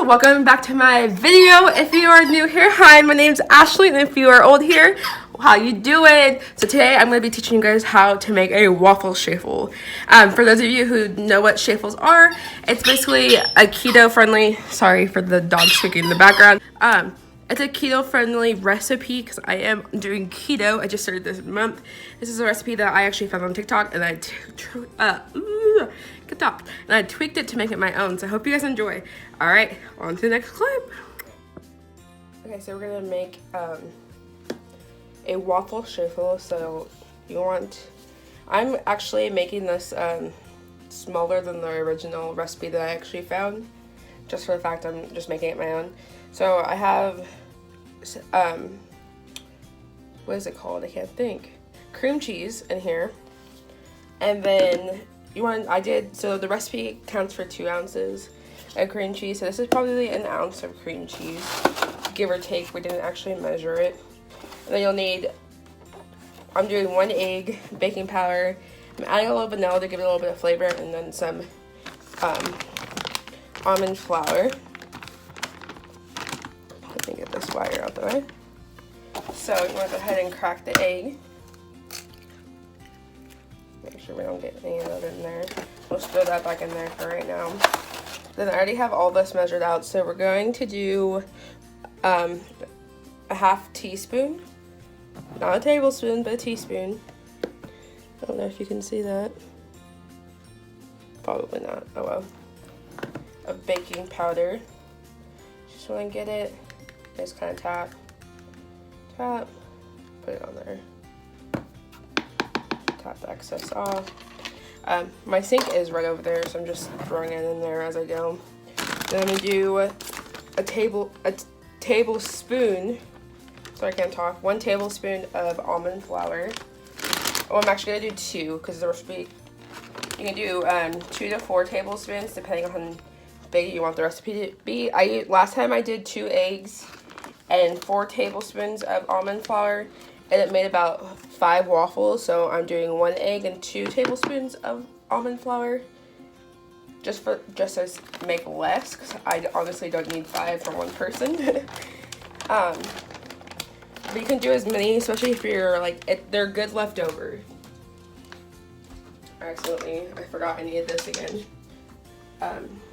welcome back to my video. If you are new here, hi, my name's Ashley, and if you are old here, how you doing? So today I'm going to be teaching you guys how to make a waffle chaffle. For those of you who know what chaffles are, it's basically a keto friendly, sorry for the dog squeaking in the background. It's a keto friendly recipe because I am doing keto. I just started this month. This is a recipe that I actually found on TikTok, and I tweaked it to make it my own. So I hope you guys enjoy. All right, on to the next clip. Okay, so we're gonna make a waffle chaffle. So I'm actually making this smaller than the original recipe that I actually found, just for the fact I'm just making it my own. So I have what is it called? I can't think. Cream cheese in here, and then so the recipe counts for 2 ounces of cream cheese. So this is probably an ounce of cream cheese, give or take. We didn't actually measure it. And then you'll need, I'm doing 1 egg, baking powder. I'm adding a little vanilla to give it a little bit of flavor, and then some almond flour. Let me get this wire out the way. So you want to go ahead and crack the egg. Make sure we don't get any of that in there. We'll throw that back in there for right now. Then I already have all this measured out, so we're going to do a half teaspoon. Not a tablespoon, but a teaspoon. I don't know if you can see that. Probably not. Oh well. Of baking powder. Just want to get it. Just kind of tap, put it on there. Tap the excess off. My sink is right over there, so I'm just throwing it in there as I go. Then I'm gonna do a tablespoon. So I can't talk. 1 tablespoon of almond flour. Oh, I'm actually gonna do 2 because the recipe. You can do 2 to 4 tablespoons depending on how big you want the recipe to be. Last time I did 2 eggs and 4 tablespoons of almond flour, and it made about 5 waffles. So I'm doing 1 egg and 2 tablespoons of almond flour, just to make less, because I honestly don't need 5 for 1 person. But you can do as many, especially if you're they're good leftover. I forgot I needed this again.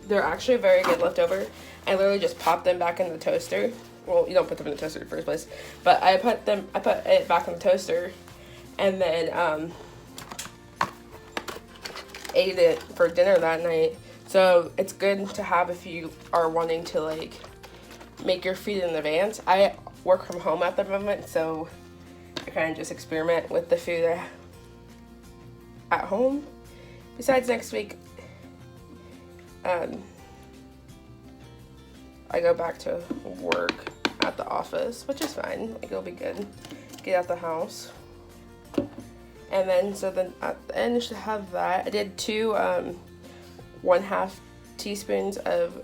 They're actually very good leftover. I literally just pop them back in the toaster. Well, you don't put them in the toaster in the first place, but I put it back in the toaster, and then ate it for dinner that night. So it's good to have if you are wanting to make your food in advance. I work from home at the moment, so I kind of just experiment with the food at home. Besides, next week I go back to work at the office, which is fine. It'll be good. Get out the house. And then, at the end, you should have that. I did 2 1/2 teaspoons of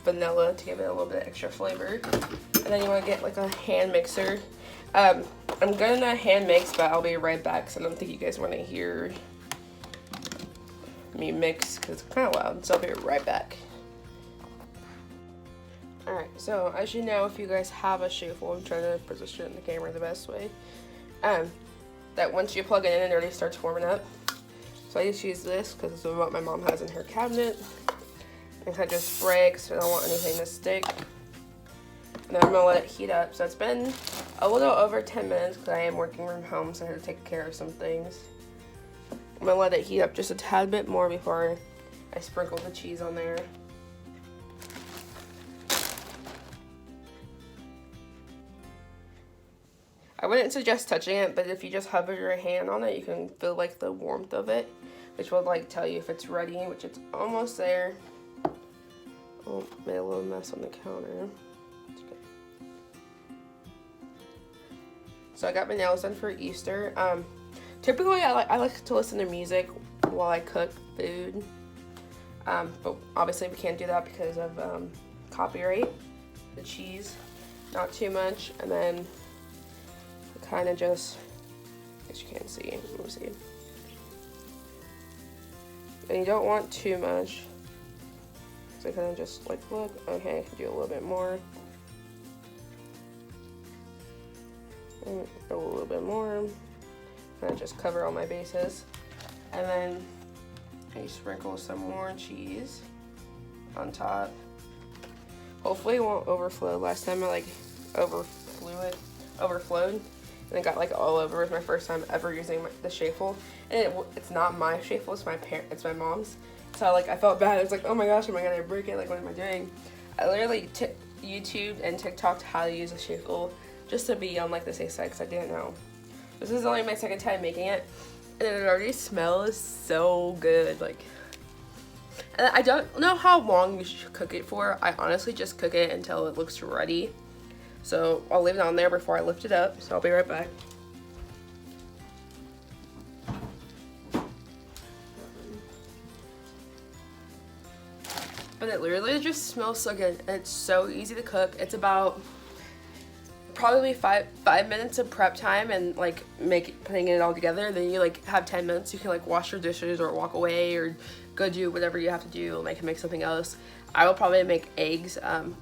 vanilla to give it a little bit extra flavor. And then you want to get a hand mixer. I'm gonna hand mix, but I'll be right back because I don't think you guys want to hear me mix because it's kind of loud. So I'll be right back. Alright, so as you know, if you guys have a chaffle, I'm trying to position it in the camera the best way, that once you plug it in, it already starts warming up. So I just use this because this is what my mom has in her cabinet. And I just spray because I don't want anything to stick. And then I'm going to let it heat up. So it's been a little over 10 minutes because I am working from home, so I have to take care of some things. I'm going to let it heat up just a tad bit more before I sprinkle the cheese on there. I wouldn't suggest touching it, but if you just hover your hand on it, you can feel the warmth of it, which will tell you if it's ready, which it's almost there. Oh, made a little mess on the counter. So I got my nails done for Easter. Typically I like to listen to music while I cook food, but obviously we can't do that because of copyright. The cheese, not too much, and then kind of just, as you can't see, let me see. And you don't want too much. So I kind of just like, look, okay, I can do a little bit more. And a little bit more. And I just cover all my bases. And then I sprinkle some more cheese on top. Hopefully it won't overflow. Last time I like overflowed, and it got like all over. It was my first time ever using the Chaffle, and it's not my Chaffle, it's my mom's. So like I felt bad. I was like, oh my gosh, am I gonna break it? Like, what am I doing? I literally YouTube and TikToked how to use a Chaffle just to be on like the safe side, because I didn't know. This is only my second time making it, and it already smells so good. Like, and I don't know how long you should cook it for. I honestly just cook it until it looks ready. So I'll leave it on there before I lift it up. So I'll be right back. But it literally just smells so good. And it's so easy to cook. It's about probably five minutes of prep time and like putting it all together. Then you like have 10 minutes. You can like wash your dishes or walk away or go do whatever you have to do. Like make something else. I will probably make eggs,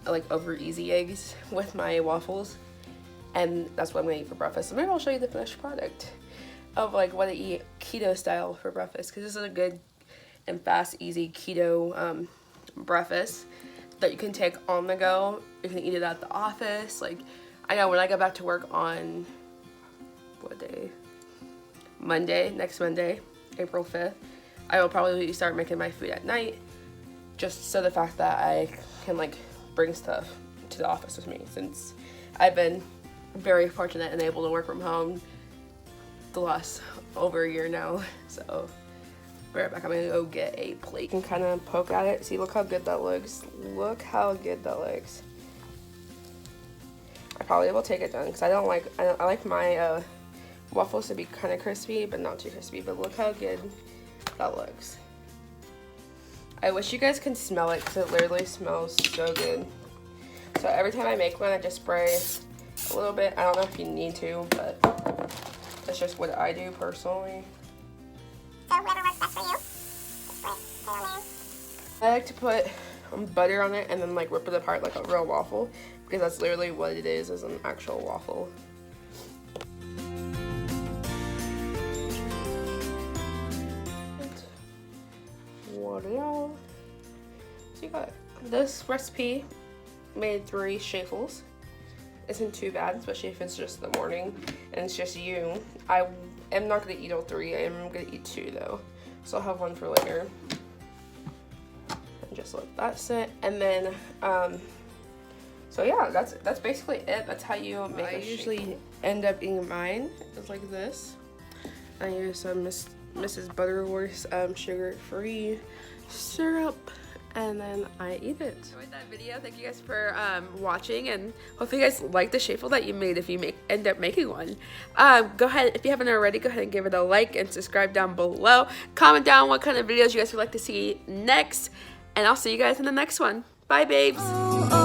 like over easy eggs with my waffles, and that's what I'm gonna eat for breakfast. So maybe I'll show you the finished product of like what I eat keto style for breakfast, because this is a good and fast, easy keto breakfast that you can take on the go. You can eat it at the office. Like, I know when I go back to work on what day? Next Monday, April 5th, I will probably start making my food at night. Just so the fact that I can like bring stuff to the office with me, since I've been very fortunate and able to work from home the last over a year now. So right back, I'm gonna go get a plate and kind of poke at it. See, look how good that looks. Look how good that looks. I probably will take it down because I like my waffles to be kind of crispy but not too crispy. But look how good that looks. I wish you guys can smell it because it literally smells so good. So every time I make one, I just spray a little bit. I don't know if you need to, but that's just what I do personally. So whatever works best for you, I like to put butter on it and then like rip it apart like a real waffle, because that's literally what it is an actual waffle. So you got this recipe made 3 Chaffles. Isn't too bad, especially if it's just the morning and it's just you. I am not gonna eat all 3. I am gonna eat 2 though, so I'll have one for later. And just let that sit, and then so yeah, that's basically it. That's how you make it. I usually end up eating mine. It's like this. I use some Mrs. Butterworth's sugar-free syrup, and then I eat it. Enjoyed that video. Thank you guys for watching, and hopefully you guys like the Chaffle that you made if you end up making one. Go ahead, if you haven't already, go ahead and give it a like and subscribe down below. Comment down what kind of videos you guys would like to see next, and I'll see you guys in the next one. Bye, babes.